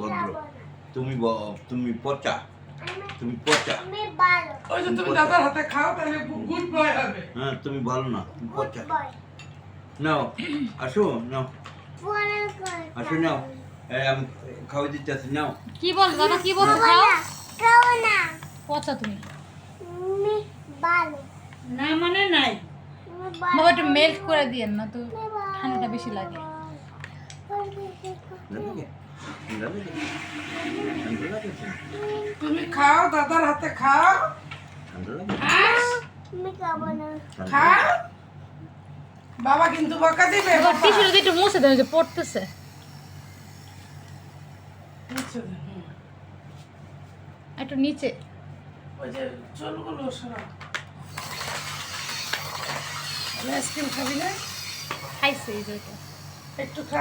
ভদ্র তুমি তুমি পচা তুমি পচা ওই যে তুমি দাদার হাতে খাও তাহলে গুড বয় হবে। হ্যাঁ তুমি ভালো না তুমি পচা নাও আসো নাও আসো নাও আমি খাওয়াই দিতে আসি নাও কি বল দাদা কি বলছো খাও খাও না পচা তুমি তুমি ভালো না মানে নাই। বাবা একটু মেল্ট করে দিয়েন না তো ঠান্ডাটা বেশি লাগে তুমি খাও দাদার হাতে খাও তুমি খাবো না খাও। বাবা কিন্তু বকা দিবে। এবার টিস্যু দিয়ে একটু মুছে দেন যে পড়তেছে একটু নিচে ওই যে চুলগুলো সরা। আইসক্রিম খাবি না? খাইছে এই যে একটু খা।